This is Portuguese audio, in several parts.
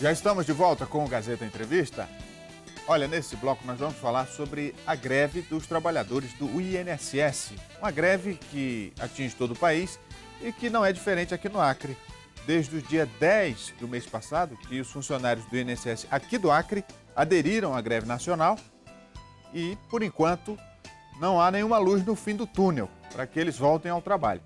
Já estamos de volta com o Gazeta Entrevista. Olha, nesse bloco nós vamos falar sobre a greve dos trabalhadores do INSS. Uma greve que atinge todo o país e que não é diferente aqui no Acre. Desde o dia 10 do mês passado, que os funcionários do INSS aqui do Acre aderiram à greve nacional e, por enquanto, não há nenhuma luz no fim do túnel para que eles voltem ao trabalho.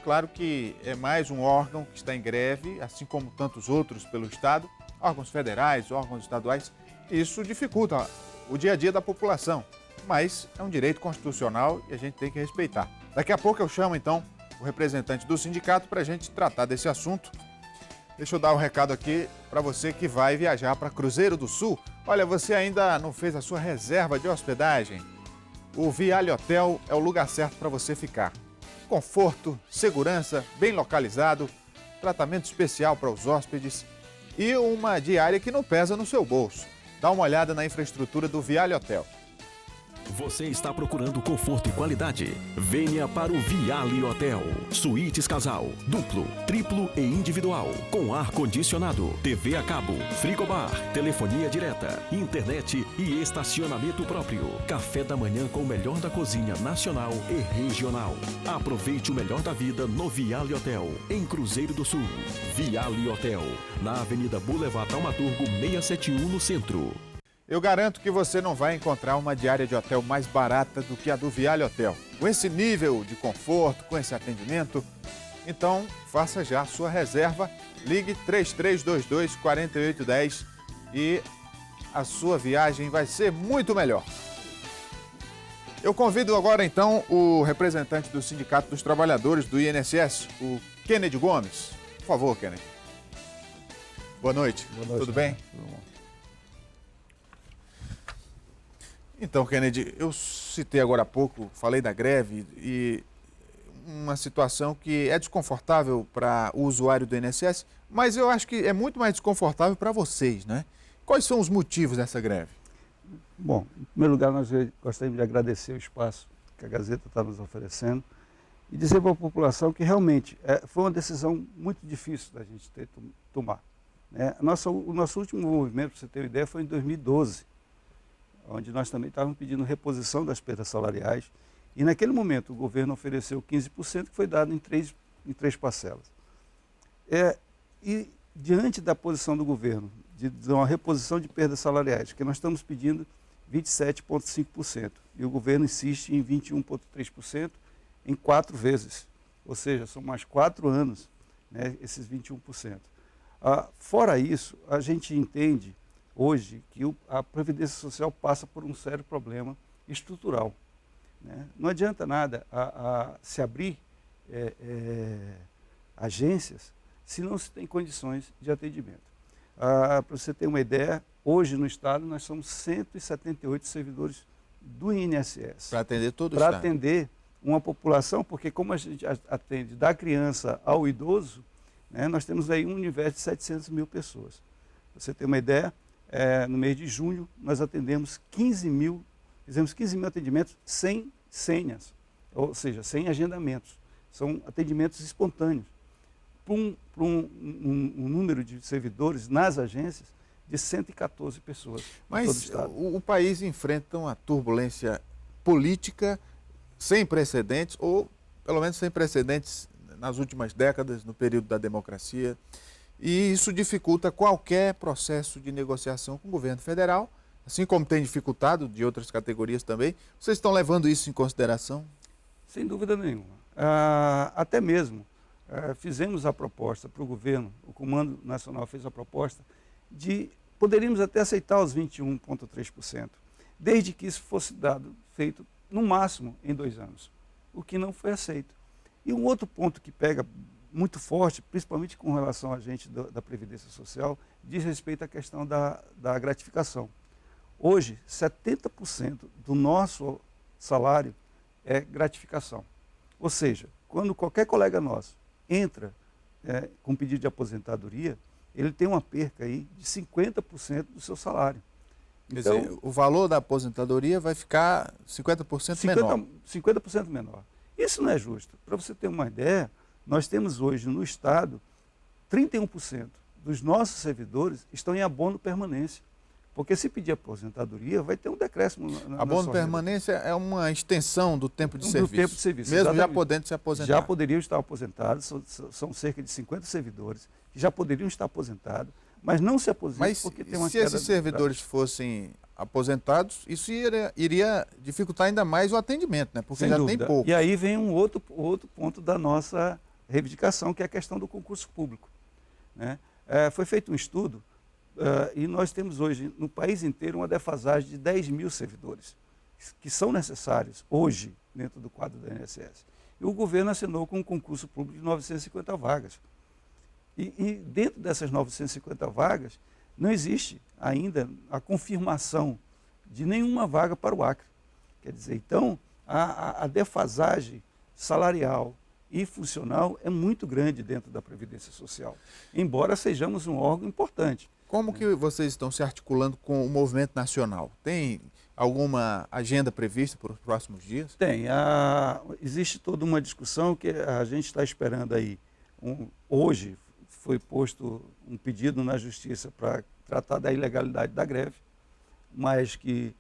Claro que é mais um órgão que está em greve, assim como tantos outros pelo Estado, órgãos federais, órgãos estaduais. Isso dificulta o dia a dia da população, mas é um direito constitucional e a gente tem que respeitar. Daqui a pouco eu chamo, então, o representante do sindicato para a gente tratar desse assunto. Deixa eu dar um recado aqui para você que vai viajar para Cruzeiro do Sul. Olha, você ainda não fez a sua reserva de hospedagem? O Viale Hotel é o lugar certo para você ficar. Conforto, segurança, bem localizado, tratamento especial para os hóspedes e uma diária que não pesa no seu bolso. Dá uma olhada na infraestrutura do Viale Hotel. Você está procurando conforto e qualidade? Venha para o Viale Hotel. Suítes casal, duplo, triplo e individual, com ar-condicionado, TV a cabo, frigobar, telefonia direta, internet e estacionamento próprio. Café da manhã com o melhor da cozinha nacional e regional. Aproveite o melhor da vida no Viale Hotel, em Cruzeiro do Sul. Viale Hotel, na Avenida Boulevard Taumaturgo 671, no centro. Eu garanto que você não vai encontrar uma diária de hotel mais barata do que a do Viale Hotel. Com esse nível de conforto, com esse atendimento, então faça já a sua reserva, ligue 3322-4810 e a sua viagem vai ser muito melhor. Eu convido agora então o representante do Sindicato dos Trabalhadores do INSS, o Kennedy Gomes. Por favor, Kennedy. Boa noite. Boa noite. Tudo bem? Tudo bom. Então, Kennedy, eu citei agora há pouco, falei da greve e uma situação que é desconfortável para o usuário do INSS, mas eu acho que é muito mais desconfortável para vocês, né? Quais são os motivos dessa greve? Bom, em primeiro lugar, nós gostaríamos de agradecer o espaço que a Gazeta está nos oferecendo e dizer para a população que realmente foi uma decisão muito difícil da gente ter tomar. Né? O nosso último movimento, para você ter uma ideia, foi em 2012. Onde nós também estávamos pedindo reposição das perdas salariais. E naquele momento o governo ofereceu 15%, que foi dado em três parcelas. E diante da posição do governo, de uma reposição de perdas salariais, que nós estamos pedindo 27,5%, e o governo insiste em 21,3% em 4 vezes. Ou seja, são mais 4 anos, né, esses 21%. Fora isso, a gente entende hoje que a Previdência Social passa por um sério problema estrutural. Né? Não adianta nada se abrir agências se não se tem condições de atendimento. Para você ter uma ideia, hoje no Estado nós somos 178 servidores do INSS. Para atender todo o Estado. Para Estado. atender uma população, porque como a gente atende da criança ao idoso, né, nós temos aí um universo de 700 mil pessoas. Para você ter uma ideia, no mês de junho, nós fizemos 15 mil atendimentos sem senhas, ou seja, sem agendamentos. São atendimentos espontâneos. Para um número de servidores nas agências de 114 pessoas. Mas o país enfrenta uma turbulência política sem precedentes, ou pelo menos sem precedentes nas últimas décadas, no período da democracia. E isso dificulta qualquer processo de negociação com o governo federal, assim como tem dificultado de outras categorias também. Vocês estão levando isso em consideração? Sem dúvida nenhuma. Até mesmo fizemos a proposta para o governo, o Comando Nacional fez a proposta de poderíamos até aceitar os 21,3%, desde que isso fosse feito no máximo em 2 anos, o que não foi aceito. E um outro ponto que pega muito forte, principalmente com relação a gente da Previdência Social, diz respeito à questão da gratificação. Hoje, 70% do nosso salário é gratificação. Ou seja, quando qualquer colega nosso entra com pedido de aposentadoria, ele tem uma perca aí de 50% do seu salário. Quer dizer, o valor da aposentadoria vai ficar 50% menor. 50% menor. Isso não é justo. Para você ter uma ideia, nós temos hoje no Estado 31% dos nossos servidores estão em abono permanência. Porque se pedir aposentadoria, vai ter um decréscimo na abono permanência é uma extensão do tempo de serviço. Do tempo de serviço, mesmo exatamente. Já podendo se aposentar. Já poderiam estar aposentados, são cerca de 50 servidores que já poderiam estar aposentados, mas não se aposentam porque tem uma queda. Se esses servidores fossem aposentados, isso iria dificultar ainda mais o atendimento, né? Porque sem já dúvida. tem pouco. E aí vem um outro ponto da nossa reivindicação, que é a questão do concurso público, né? Foi feito um estudo e nós temos hoje no país inteiro uma defasagem de 10 mil servidores que são necessários hoje dentro do quadro da INSS. E o governo assinou com um concurso público de 950 vagas. E dentro dessas 950 vagas, não existe ainda a confirmação de nenhuma vaga para o Acre. Quer dizer, então, a defasagem salarial e funcional é muito grande dentro da Previdência Social, embora sejamos um órgão importante. Como que vocês estão se articulando com o movimento nacional? Tem alguma agenda prevista para os próximos dias? Tem. Existe toda uma discussão que a gente está esperando aí. Hoje foi posto um pedido na Justiça para tratar da ilegalidade da greve, mas que,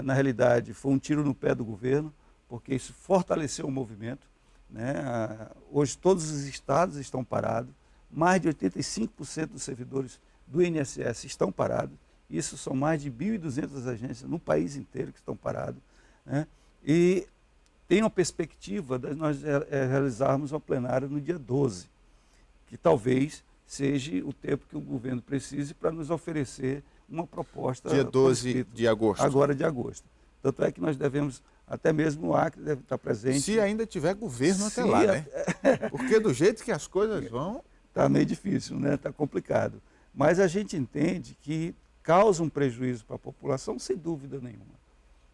na realidade, foi um tiro no pé do governo, porque isso fortaleceu o movimento, né? Hoje todos os estados estão parados, mais de 85% dos servidores do INSS estão parados, isso são mais de 1.200 agências no país inteiro que estão paradas, né? E tem uma perspectiva de nós realizarmos uma plenária no dia 12, que talvez seja o tempo que o governo precise para nos oferecer uma proposta. Dia 12 de agosto. Agora de agosto. Tanto é que nós devemos, até mesmo o Acre deve estar presente. Se ainda tiver governo até lá, né? Porque do jeito que as coisas vão... Está meio difícil, né? Está complicado. Mas a gente entende que causa um prejuízo para a população, sem dúvida nenhuma,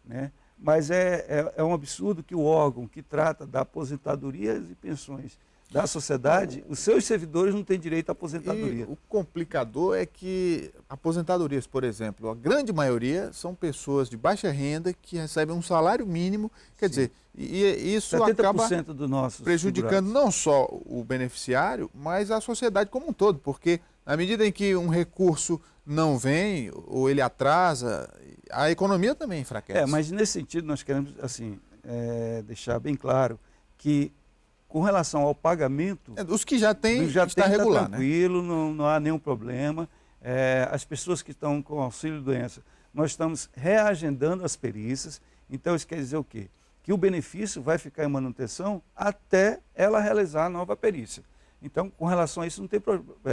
né? Mas é um absurdo que o órgão que trata da aposentadoria e pensões da sociedade, os seus servidores não têm direito à aposentadoria. E o complicador é que aposentadorias, por exemplo, a grande maioria são pessoas de baixa renda que recebem um salário mínimo, quer dizer, e isso acaba do nosso prejudicando não só o beneficiário, mas a sociedade como um todo, porque na medida em que um recurso não vem ou ele atrasa, a economia também enfraquece. Mas nesse sentido nós queremos assim, deixar bem claro que com relação ao pagamento... Os que já têm, está regular, tá tranquilo, né? Não há nenhum problema. As pessoas que estão com auxílio-doença, nós estamos reagendando as perícias. Então, isso quer dizer o quê? Que o benefício vai ficar em manutenção até ela realizar a nova perícia. Então, com relação a isso, não tem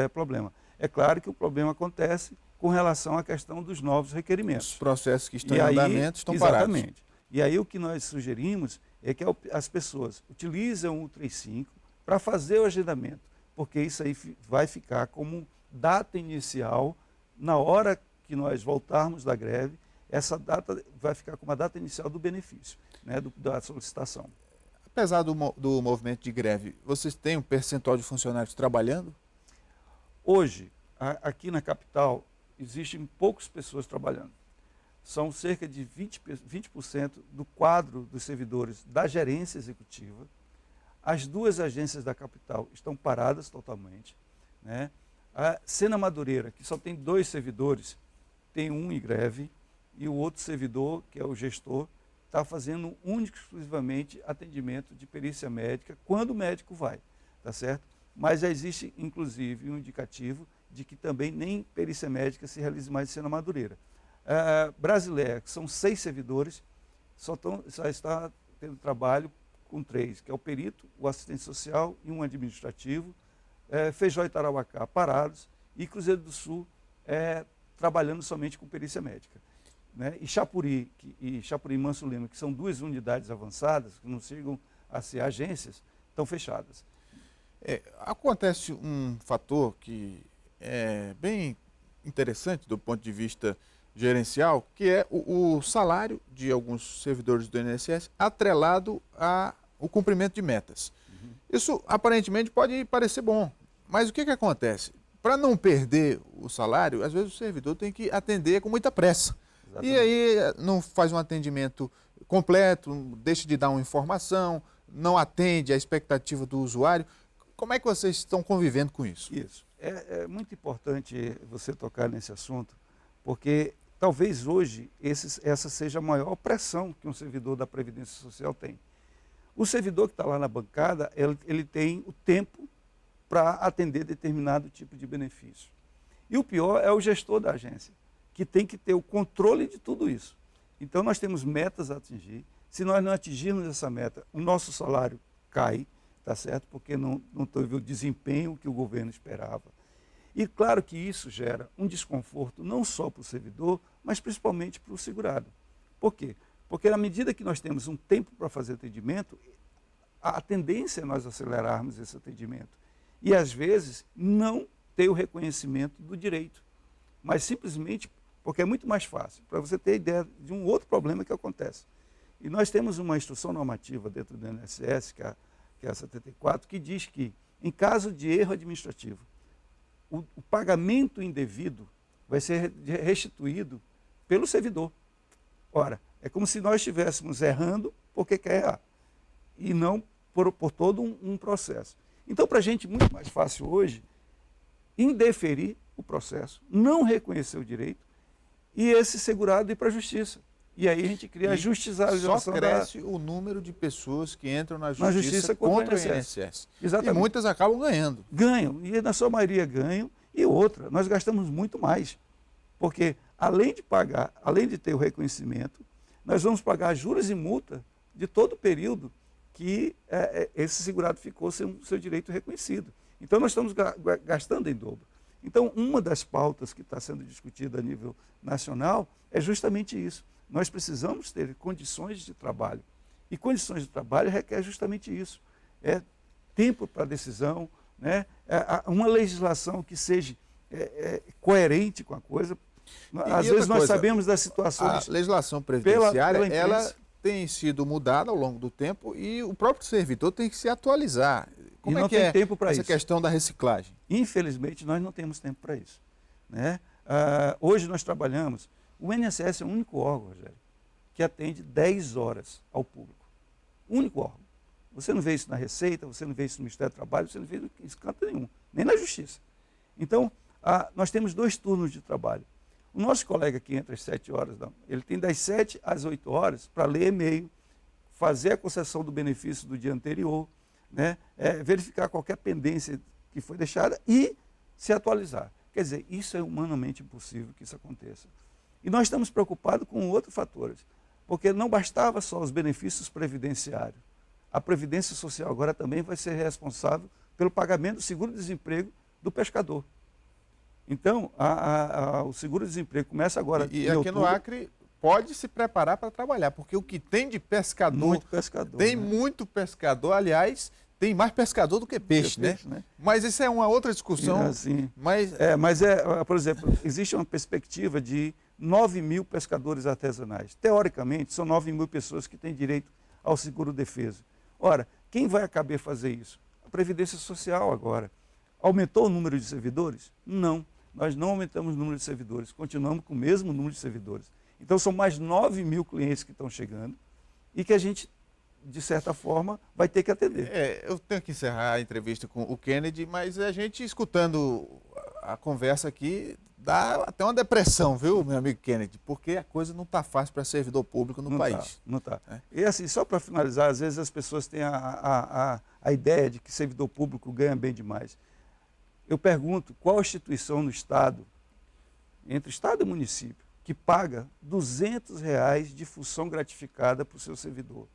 problema. É claro que o problema acontece com relação à questão dos novos requerimentos. Os processos que estão em andamento estão parados. Exatamente. E aí o que nós sugerimos é que as pessoas utilizem o 135 para fazer o agendamento, porque isso aí vai ficar como data inicial, na hora que nós voltarmos da greve, essa data vai ficar como a data inicial do benefício, né, da solicitação. Apesar do movimento de greve, vocês têm um percentual de funcionários trabalhando? Hoje, aqui na capital, existem poucas pessoas trabalhando. São cerca de 20% do quadro dos servidores da gerência executiva. As duas agências da capital estão paradas totalmente, né? A Sena Madureira, que só tem 2 servidores, tem um em greve, e o outro servidor, que é o gestor, está fazendo único e exclusivamente atendimento de perícia médica quando o médico vai, tá certo? Mas já existe, inclusive, um indicativo de que também nem perícia médica se realiza mais em Sena Madureira. Brasileira, que são 6 servidores, só está tendo trabalho com 3, que é o perito, o assistente social e um administrativo, Feijó e Tarauacá parados, e Cruzeiro do Sul trabalhando somente com perícia médica, né? E Chapuri e Manso Lima, que são 2 unidades avançadas, que não chegam a ser agências, estão fechadas. Acontece um fator que é bem interessante do ponto de vista gerencial, que é o salário de alguns servidores do INSS atrelado ao cumprimento de metas. Uhum. Isso aparentemente pode parecer bom, mas o que acontece? Para não perder o salário, às vezes o servidor tem que atender com muita pressa. Exatamente. E aí não faz um atendimento completo, deixa de dar uma informação, não atende à expectativa do usuário. Como é que vocês estão convivendo com isso? Isso. É muito importante você tocar nesse assunto, porque talvez hoje essa seja a maior pressão que um servidor da Previdência Social tem. O servidor que está lá na bancada, ele tem o tempo para atender determinado tipo de benefício. E o pior é o gestor da agência, que tem que ter o controle de tudo isso. Então nós temos metas a atingir. Se nós não atingirmos essa meta, o nosso salário cai, tá certo? Porque não teve o desempenho que o governo esperava. E claro que isso gera um desconforto não só para o servidor, mas principalmente para o segurado. Por quê? Porque na medida que nós temos um tempo para fazer atendimento, a tendência é nós acelerarmos esse atendimento. E às vezes não ter o reconhecimento do direito, mas simplesmente porque é muito mais fácil. Para você ter ideia de um outro problema que acontece. E nós temos uma instrução normativa dentro do INSS, que é a 74, que diz que, em caso de erro administrativo, o pagamento indevido vai ser restituído pelo servidor. Ora, é como se nós estivéssemos errando porque quer errar, e não por todo um processo. Então, para a gente, muito mais fácil hoje, indeferir o processo, não reconhecer o direito, e esse segurado ir para a justiça. E aí a gente cria a justiçalização. Só cresce o número de pessoas que entram na justiça contra o INSS. Exatamente. E muitas acabam ganhando. Ganham, e na sua maioria ganham. E outra, nós gastamos muito mais. Porque além de pagar, além de ter o reconhecimento, nós vamos pagar juros e multa de todo o período que esse segurado ficou sem o seu direito reconhecido. Então nós estamos gastando em dobro. Então uma das pautas que está sendo discutida a nível nacional é justamente isso. Nós precisamos ter condições de trabalho. E condições de trabalho requer justamente isso. É tempo para decisão, né? Uma legislação que seja coerente com a coisa. Às vezes nós sabemos das situações... A legislação previdenciária, ela tem sido mudada ao longo do tempo e o próprio servidor tem que se atualizar. Como é que é essa questão da reciclagem? Infelizmente, nós não temos tempo para isso, né? Hoje nós trabalhamos... O INSS é o único órgão, Rogério, que atende 10 horas ao público. O único órgão. Você não vê isso na Receita, você não vê isso no Ministério do Trabalho, você não vê isso em canto nenhum, nem na Justiça. Então, nós temos 2 turnos de trabalho. O nosso colega que entra às 7 horas, ele tem das 7 às 8 horas para ler e-mail, fazer a concessão do benefício do dia anterior, né? Verificar qualquer pendência que foi deixada e se atualizar. Quer dizer, isso é humanamente impossível que isso aconteça. E nós estamos preocupados com outros fatores, porque não bastava só os benefícios previdenciários. A Previdência Social agora também vai ser responsável pelo pagamento do seguro-desemprego do pescador. Então, o seguro-desemprego começa agora em outubro. No Acre pode se preparar para trabalhar, porque o que tem de pescador... Muito pescador. Tem, né? Muito pescador, aliás... Tem mais pescador do que peixe, né? Mas isso é uma outra discussão. Por exemplo, existe uma perspectiva de 9 mil pescadores artesanais. Teoricamente, são 9 mil pessoas que têm direito ao seguro-defeso. Ora, quem vai acabar fazer isso? A Previdência Social agora. Aumentou o número de servidores? Não. Nós não aumentamos o número de servidores. Continuamos com o mesmo número de servidores. Então, são mais 9 mil clientes que estão chegando e que a gente, de certa forma, vai ter que atender. Eu tenho que encerrar a entrevista com o Kennedy, mas a gente escutando a conversa aqui dá até uma depressão, viu, meu amigo Kennedy? Porque a coisa não está fácil para servidor público no país. Não está. E assim, só para finalizar, às vezes as pessoas têm a ideia de que servidor público ganha bem demais. Eu pergunto, qual instituição no Estado, entre Estado e município, que paga R$200 de função gratificada para o seu servidor?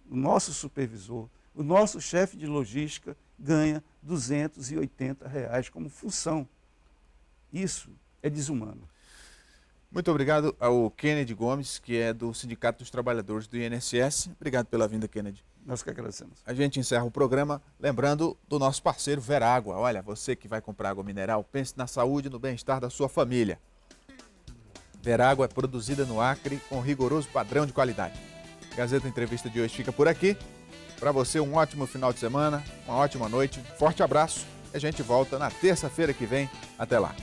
O nosso supervisor, o nosso chefe de logística ganha R$280 como função. Isso é desumano. Muito obrigado ao Kennedy Gomes, que é do Sindicato dos Trabalhadores do INSS. Obrigado pela vinda, Kennedy. Nós que agradecemos. A gente encerra o programa lembrando do nosso parceiro Verágua. Olha, você que vai comprar água mineral, pense na saúde e no bem-estar da sua família. Verágua é produzida no Acre com rigoroso padrão de qualidade. Gazeta Entrevista de hoje fica por aqui. Para você, um ótimo final de semana, uma ótima noite, forte abraço. A gente volta na terça-feira que vem. Até lá.